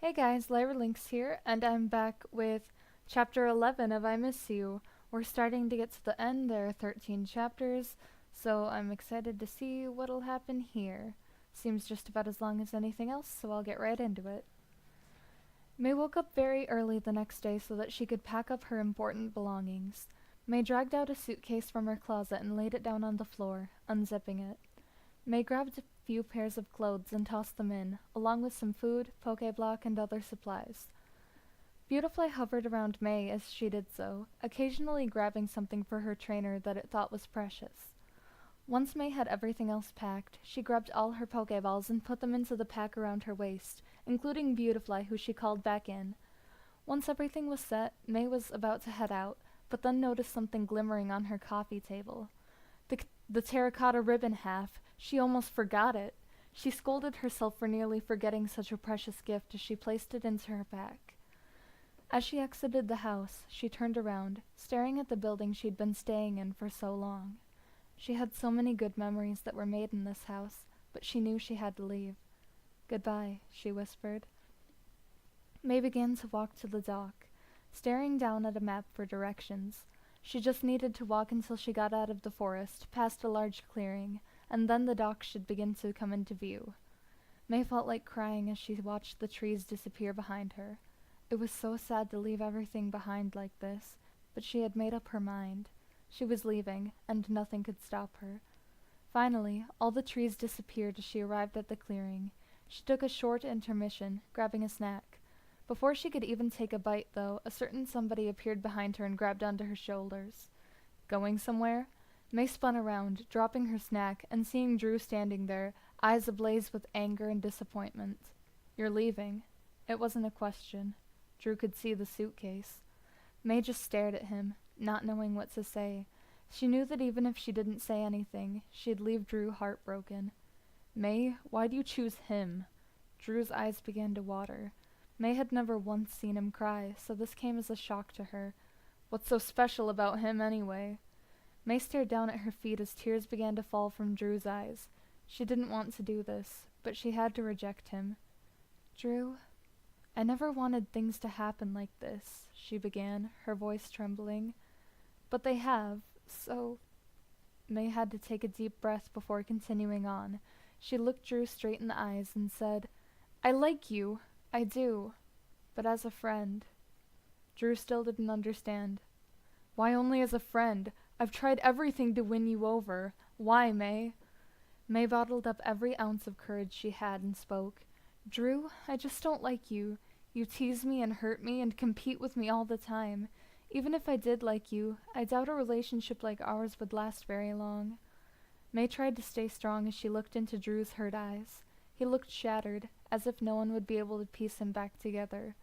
Hey guys, Lyra Linx here, and I'm back with chapter 11 of I Miss You. We're starting to get to the end. There are 13 chapters, so I'm excited to see what'll happen here. Seems just about as long as anything else, so I'll get right into it. May woke up very early the next day so that she could pack up her important belongings. May dragged out a suitcase from her closet and laid it down on the floor, unzipping it. May grabbed a few pairs of clothes and tossed them in, along with some food, Pokéblock, and other supplies. Beautifly hovered around May as she did so, occasionally grabbing something for her trainer that it thought was precious. Once May had everything else packed, she grabbed all her Pokeballs and put them into the pack around her waist, including Beautifly, who she called back in. Once everything was set, May was about to head out, but then noticed something glimmering on her coffee table. The terracotta ribbon half. She almost forgot it. She scolded herself for nearly forgetting such a precious gift as she placed it into her pack. As she exited the house, she turned around, staring at the building she'd been staying in for so long. She had so many good memories that were made in this house, but she knew she had to leave. "Goodbye," she whispered. May began to walk to the dock, staring down at a map for directions. She just needed to walk until she got out of the forest, past a large clearing, and then the dock should begin to come into view. May felt like crying as she watched the trees disappear behind her. It was so sad to leave everything behind like this, but she had made up her mind. She was leaving, and nothing could stop her. Finally, all the trees disappeared as she arrived at the clearing. She took a short intermission, grabbing a snack. Before she could even take a bite, though, a certain somebody appeared behind her and grabbed onto her shoulders. "Going somewhere?" May spun around, dropping her snack, and seeing Drew standing there, eyes ablaze with anger and disappointment. "You're leaving." It wasn't a question. Drew could see the suitcase. May just stared at him, not knowing what to say. She knew that even if she didn't say anything, she'd leave Drew heartbroken. "May, why do you choose him?" Drew's eyes began to water. May had never once seen him cry, so this came as a shock to her. What's so special about him, anyway? May stared down at her feet as tears began to fall from Drew's eyes. She didn't want to do this, but she had to reject him. "Drew, I never wanted things to happen like this," she began, her voice trembling. "But they have, so—" May had to take a deep breath before continuing on. She looked Drew straight in the eyes and said, "I like you. I do. But as a friend." Drew still didn't understand. "Why only as a friend? I've tried everything to win you over. Why, May?" May bottled up every ounce of courage she had and spoke. "Drew, I just don't like you. You tease me and hurt me and compete with me all the time. Even if I did like you, I doubt a relationship like ours would last very long." May tried to stay strong as she looked into Drew's hurt eyes. He looked shattered, as if no one would be able to piece him back together.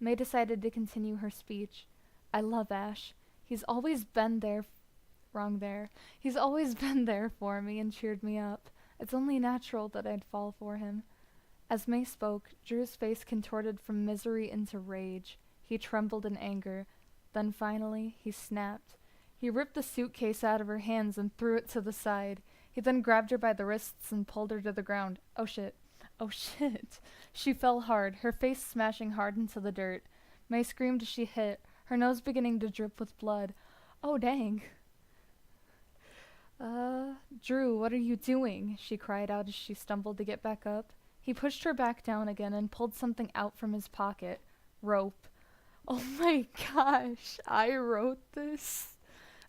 May decided to continue her speech. "I love Ash. He's always been there He's always been there for me and cheered me up. It's only natural that I'd fall for him." As May spoke, Drew's face contorted from misery into rage. He trembled in anger. Then finally, he snapped. He ripped the suitcase out of her hands and threw it to the side. He then grabbed her by the wrists and pulled her to the ground. Oh shit. Oh shit. She fell hard, her face smashing hard into the dirt. May screamed as she hit, her nose beginning to drip with blood. "Oh dang." Drew, what are you doing?" she cried out as she stumbled to get back up. He pushed her back down again and pulled something out from his pocket. Rope. "Oh my gosh, I wrote this.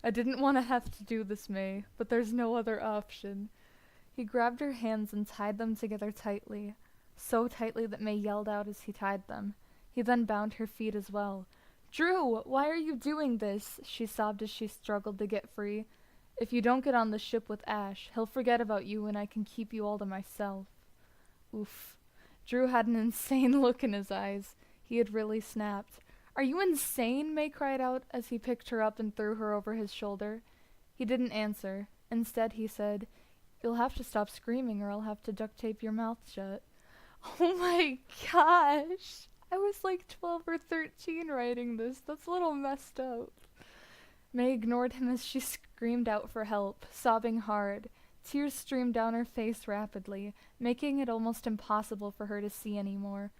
I didn't want to have to do this, May, but there's no other option." He grabbed her hands and tied them together tightly, so tightly that May yelled out as he tied them. He then bound her feet as well. "Drew, why are you doing this?" she sobbed as she struggled to get free. "If you don't get on the ship with Ash, he'll forget about you and I can keep you all to myself." Oof. Drew had an insane look in his eyes. He had really snapped. "Are you insane?" May cried out as he picked her up and threw her over his shoulder. He didn't answer. Instead he said, "You'll have to stop screaming or I'll have to duct tape your mouth shut." Oh my gosh! I was like 12 or 13 writing this. That's a little messed up. May ignored him as she screamed out for help, sobbing hard. Tears streamed down her face rapidly, making it almost impossible for her to see anymore.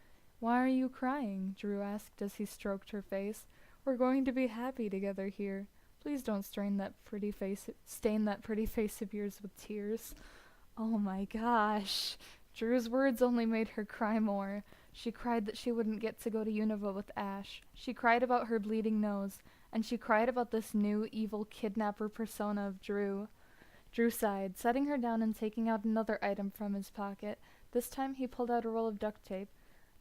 Why are you crying? Drew asked as he stroked her face. We're going to be happy together here. Please don't stain that pretty face of yours with tears. Oh my gosh. Drew's words only made her cry more. She cried that she wouldn't get to go to Unova with Ash. She cried about her bleeding nose. And she cried about this new evil kidnapper persona of Drew. Drew sighed, setting her down and taking out another item from his pocket. This time he pulled out a roll of duct tape.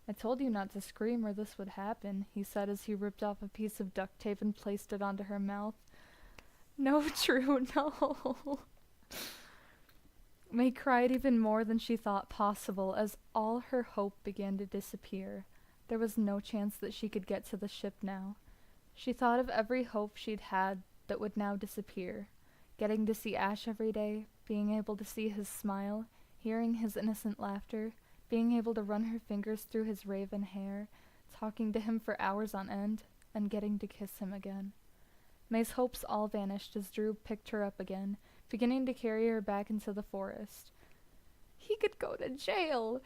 I told you not to scream or this would happen, he said as he ripped off a piece of duct tape and placed it onto her mouth. No, Drew, no. May cried even more than she thought possible as all her hope began to disappear. There was no chance that she could get to the ship now. She thought of every hope she'd had that would now disappear. Getting to see Ash every day, being able to see his smile, hearing his innocent laughter, being able to run her fingers through his raven hair, talking to him for hours on end, and getting to kiss him again. May's hopes all vanished as Drew picked her up again, beginning to carry her back into the forest. He could go to jail!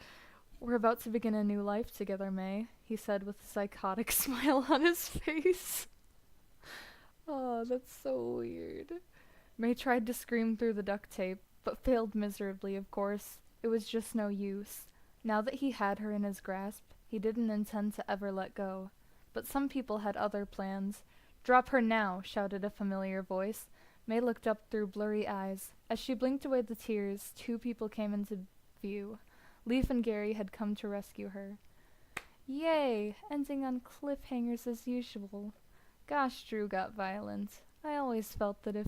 We're about to begin a new life together, May, he said with a psychotic smile on his face. Oh, that's so weird. May tried to scream through the duct tape, but failed miserably, of course. It was just no use. Now that he had her in his grasp, he didn't intend to ever let go. But some people had other plans. Drop her now, shouted a familiar voice. May looked up through blurry eyes. As she blinked away the tears, two people came into view. Leaf and Gary had come to rescue her. Yay! Ending on cliffhangers as usual. Gosh, Drew got violent. I always felt that if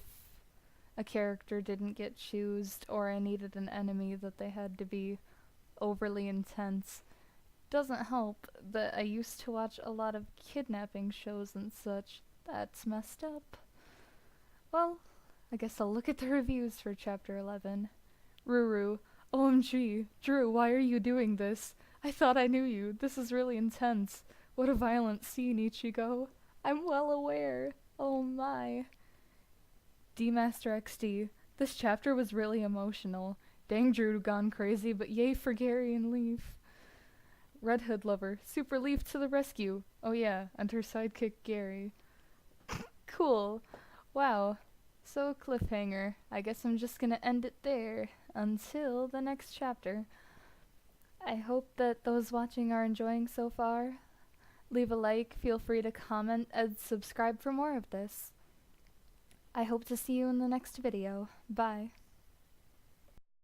a character didn't get choosed or I needed an enemy that they had to be overly intense. Doesn't help that I used to watch a lot of kidnapping shows and such. That's messed up. Well, I guess I'll look at the reviews for Chapter 11. Ruru, OMG, Drew, why are you doing this? I thought I knew you. This is really intense. What a violent scene, Ichigo. I'm well aware. Oh my. D-Master XD, this chapter was really emotional. Dang, Drew gone crazy, but yay for Gary and Leaf. Red Hood Lover, Super Leaf to the rescue. Oh yeah, and her sidekick Gary. Cool. Wow. So cliffhanger. I guess I'm just gonna end it there until the next chapter. I hope that those watching are enjoying so far. Leave a like, feel free to comment, and subscribe for more of this. I hope to see you in the next video. Bye.